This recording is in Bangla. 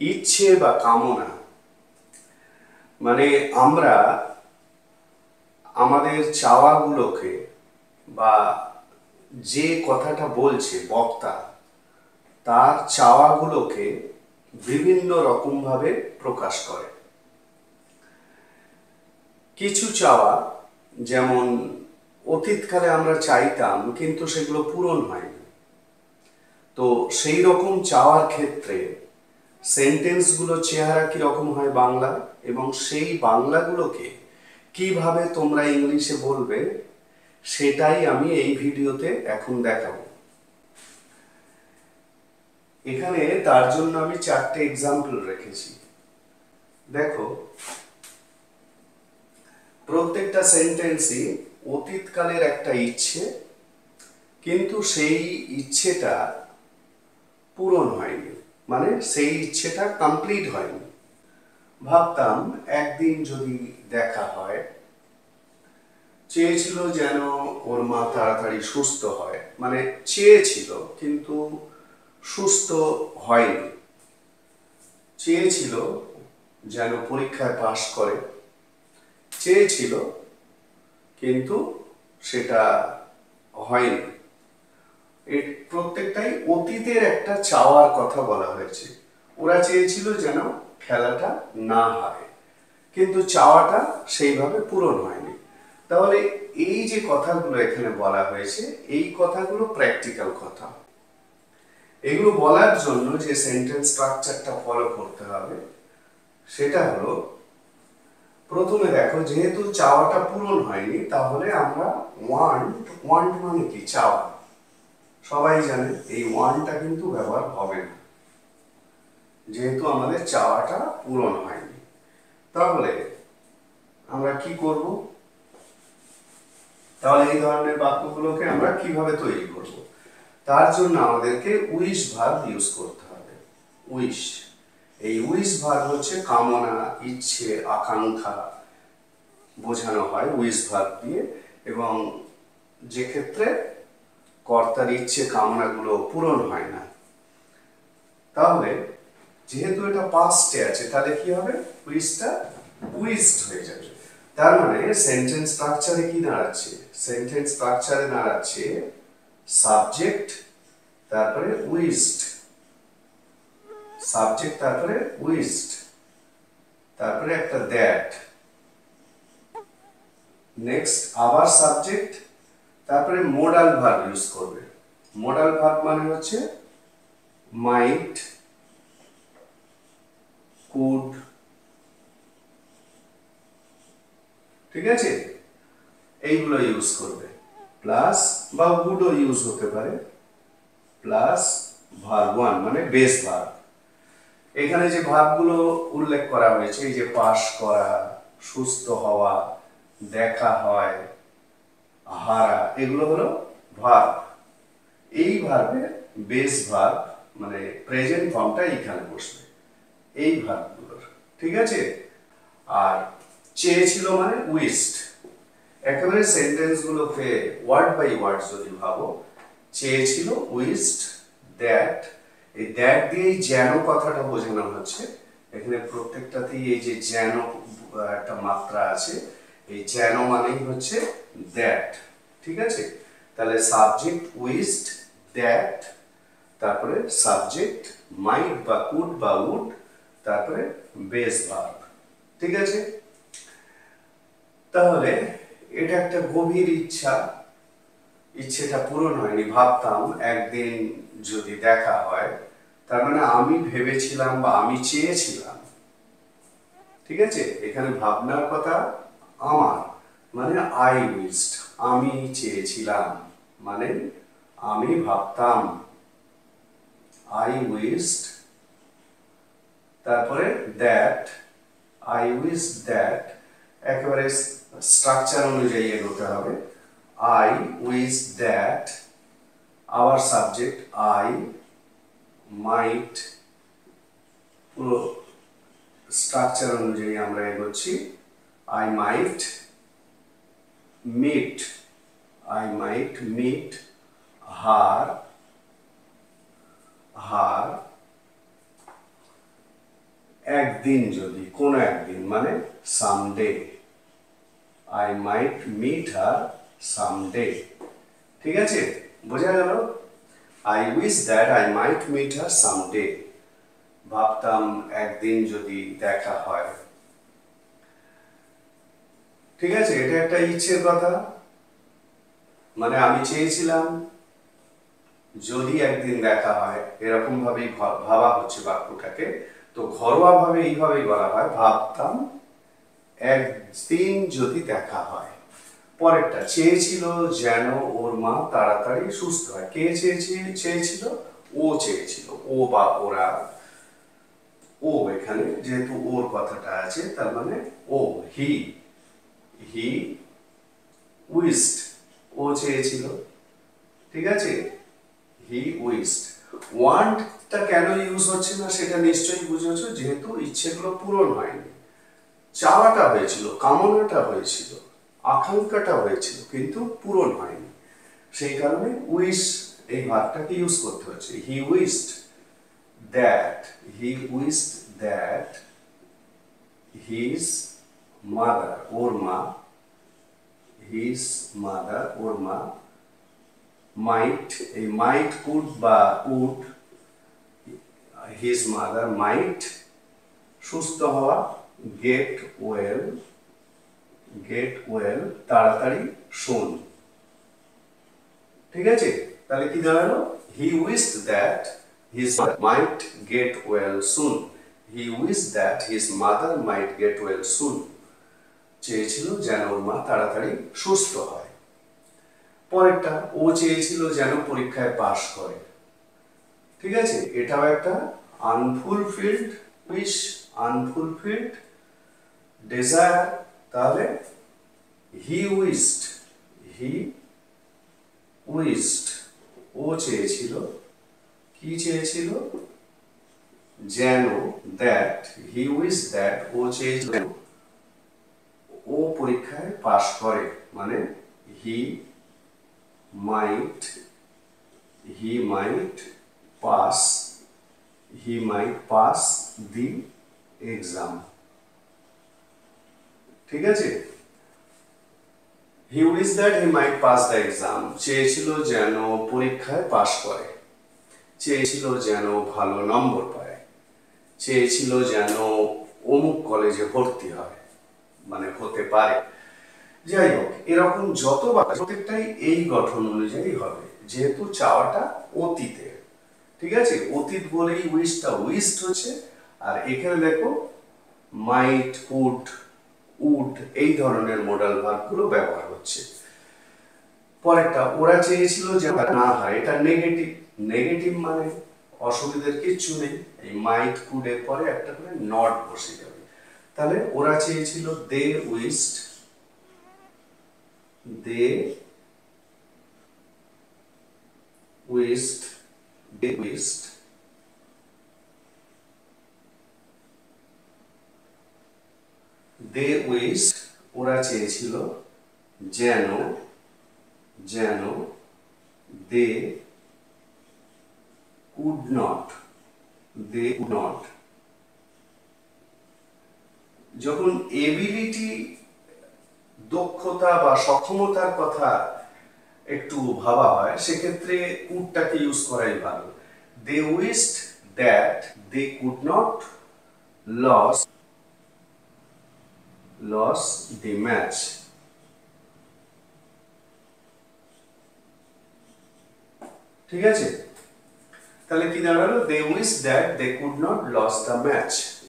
ইচ্ছে বা কামনা মানে আমরা আমাদের চাওয়াগুলোকে বা যে কথাটা বলছে বক্তা তার চাওয়াগুলোকে বিভিন্ন রকমভাবে প্রকাশ করে। কিছু চাওয়া যেমন অতীতকালে আমরা চাইতাম কিন্তু সেগুলো পূরণ হয়নি, তো সেই রকম চাওয়ার ক্ষেত্রে সেন্টেন্সগুলো চেহারা কিরকম হয় বাংলা, এবং সেই বাংলাগুলোকে কিভাবে তোমরা ইংলিশে বলবে সেটাই আমি এই ভিডিওতে এখন দেখাবো। এখানে তার জন্য আমি 4টে এক্সাম্পল রেখেছি। দেখো, প্রত্যেকটা সেন্টেন্সই অতীতকালের একটা ইচ্ছে, কিন্তু সেই ইচ্ছেটা পূরণ হয়নি, মানে সেই ইচ্ছেটা কমপ্লিট হয়নি। ভাবতাম একদিন যদি দেখা হয়, চেয়েছিল যেন ওর মা তাড়াতাড়ি সুস্থ হয়, মানে চেয়েছিল কিন্তু সুস্থ হয়নি। চেয়েছিল যেন পরীক্ষায় পাশ করে, চেয়েছিল কিন্তু সেটা হয়নি। এই প্রত্যেকটাই অতীতের একটা চাওয়ার কথা বলা হয়েছে। ওরা চেয়েছিল যেন খেলাটা না হারে, কিন্তু চাওয়াটা সেইভাবে পূরণ হয়নি। তাহলে এই যে কথাগুলো এখানে বলা হয়েছে, এই কথাগুলো প্র্যাকটিক্যাল কথা। এগুলো বলার জন্য যে সেন্টেন্স স্ট্রাকচারটা ফলো করতে হবে সেটা হলো, প্রথমে দেখো, যেহেতু চাওয়াটা পূরণ হয়নি তাহলে আমরা ওয়ান্ট মানে কি? চাওয়া। সবাই জানে এই ওয়ান্টটা কিন্তু ব্যবহার হবে না, যেহেতু আমাদের চাওয়াটা পূরণ হয়নি। তাহলে আমরা কি করব? তাহলে এই ধরনের বাক্যগুলোকে আমরা কিভাবে তৈরি করব? তার জন্য আমাদেরকে উইশ ভার্ব ইউজ করতে হবে। উইশ, এই উইশ ভার্ব হচ্ছে কামনা, ইচ্ছে, আকাঙ্ক্ষা বোঝানো হয় উইশ ভার্ব দিয়ে, এবং যে ক্ষেত্রে কর্তার ইচ্ছে কামনাগুলো পূরণ হয় না। তাহলে যেহেতু এটা পাস্টে আছে, তাহলে কি হবে? উইশটা উইশড হয়ে যাবে। তার মানে সেন্টেন্স স্ট্রাকচারে কি দাঁড়াচ্ছে? সেন্টেন্স স্ট্রাকচারে দাঁড়াচ্ছে সাবজেক্ট, তারপরে উইশড, সাবজেক্ট তারপরে উইশড, তারপরে একটা দ্যাট, নেক্সট আবার সাবজেক্ট, তারপরে মোডাল ভার্ব ইউজ করবে। মোডাল ভার্ব মানে হচ্ছে মাইট, কুড, ঠিক আছে, এইগুলো ইউজ করবে। প্লাস বা উডও ইউজ হতে পারে, প্লাস ভার্ব ওয়ান মানে বেস ভার্ব। এখানে যে ভার্বগুলো উল্লেখ করা হয়েছে, এই যে পাস করা, সুস্থ হওয়া, দেখা হয়, হারা, এগুলো হলো ভার্ব। এই ভার্বের বেস ভার্ব মানে প্রেজেন্ট ফর্মটা এখানে বসবে এই ভার্বগুলোর, ঠিক আছে। আর চেয়েছিল মানে উইশড। একেবারে সেন্টেন্সগুলোকে ওয়ার্ড বাই ওয়ার্ড যদি ভাবো, চেয়েছিল, উইশড, দ্যাট, এই দ্যাট দিয়েই যেন কথাটা বোঝানো হচ্ছে। এখানে প্রত্যেকটাতেই এই যে যেন একটা মাত্রা আছে, এই যেন মানেই হচ্ছে দ্যাট, ঠিক আছে। তাহলে সাবজেক্ট উইশড, দ্যাট, তারপরে সাবজেক্ট মাইট বা কুড বা উড, তারপরে বেস ভার্ব, ঠিক আছে। তাহলে এটা একটা গভীর ইচ্ছা, ইচ্ছেটা পূরণ হয়নি। ভাবতাম একদিন যদি দেখা হয়, তার মানে আমি ভেবেছিলাম বা আমি চেয়েছিলাম, ঠিক আছে। এখানে ভাবনার কথা আমার, মানে আই উইশড, আমি চেয়েছিলাম, মানে আমি ভাবতাম, আই উইশড, তারপরে দ্যাট, আই উইশ দ্যাট, একেবারে স্ট্রাকচার অনুযায়ী এগোতে হবে। I wish that, our subject I might, পুরো স্ট্রাকচার অনুযায়ী আমরা এগোচ্ছি। I might meet, I might meet her, her, একদিন যদি, কোনো একদিন মানে someday, I might meet her someday. ঠিক আছে, বোঝা গেল? I wish that I might meet her someday, ভাবতাম একদিন যদি দেখা হয়। ঠিক আছে, এটা একটা ইচ্ছের কথা, মানে আমি চেয়েছিলাম যদি একদিন দেখা হয়, এরকম ভাবেই ভাবা হচ্ছে বাক্যটাকে। তো ঘরোয়া ভাবে এইভাবেই বলা হয়, ভাবতাম একদিন যদি দেখা হয়। পরেরটা, চেয়েছিল যেন ওর মা তাড়াতাড়ি সুস্থ হয়। কে চেয়েছিল? ও চেয়েছিল, ও বা ওরা। ও এখানে যেহেতু ওর কথাটা আছে, তার মানে ও, হি হি উইশড, ও চেয়েছিল। ঠিক আছে, হি উইশড। ওয়ান্টটা কেন ইউজ হচ্ছে না সেটা নিশ্চয়ই বুঝেছো, যেহেতু ইচ্ছেগুলো পূরণ হয়নি। চাওয়াটা হয়েছিল, কামনাটা হয়েছিল, আকাঙ্ক্ষাটা হয়েছিল, কিন্তু পূরণ হয়নি, সেই কারণে উইশ এই ভার্বটাকে ইউজ করতে হচ্ছে। He wished that, he wished that his mother, ওর মা, হিজ মাদার, ওর মা, মাইট, এই মাইট কুড বা উড, হিজ মাদার মাইট সুস্থ হওয়া, গেট ওয়েল, গেট ওয়েল তাড়াতাড়ি শুন। ঠিক আছে, তাহলে কি দাঁড়ালো? He wished that his might get well soon, he wished that his mother might get well soon. চেয়েছিল যেন ওর মা তাড়াতাড়ি সুস্থ হয়। পরেরটা, ও চেয়েছিল যেন পরীক্ষায় পাশ করে। ঠিক আছে, এটাও একটা আনফুলফিলড উইশ, আনফুলফিলড ডেজায়ার। তাহলে হি উইশড, হি উইশড, ও চেয়েছিল, কি চেয়েছিল? যেন, দ্যাট, হি উইশ দ্যাট, ও চেয়েছিল ও পরীক্ষায় পাশ করে, মানে he might, he might pass, he might pass the exam. ঠিক আছে, he wish that he might pass the exam, চেয়েছিল যেন পরীক্ষায় পাশ করে, চেয়েছিল যেন ভালো নম্বর পায়, চেয়েছিল যেন অমুক কলেজে ভর্তি হয়, মানে হতে পারে। যাই হোক, এরকম যতবার প্রত্যেকটাই এই গঠন অনুযায়ী হবে, যেহেতু চাওয়াটা অতীতে। ঠিক আছে, অতীত বলেই উইশটা উইশড হচ্ছে। আর এখানে দেখো মাইট, কুড, উড এই ধরনের মোডাল ভার্বগুলো ব্যবহার হচ্ছে। পরেরটা, ওরা চেয়েছিল যে না হয়, এটা নেগেটিভ। নেগেটিভ মানে অসুবিধার কিচ্ছু নেই, এই মাইট কুড এর পরে একটা করে নট বসে যাবে। তাহলে ওরা চেয়েছিল, they wished, they wished, they wished, they wished, ওরা চেয়েছিল যেন, যেন, they could not, they could not. যখন এবিলিটি, দক্ষতা বা সক্ষমতার কথা একটু ভাবা হয়, সেক্ষেত্রে কুডটাকে ইউজ করাই ভালো। They wished that they could not lose, lose the match. ঠিক আছে, তাহলে কি দাঁড়ালো? They wish that they could not lose the match,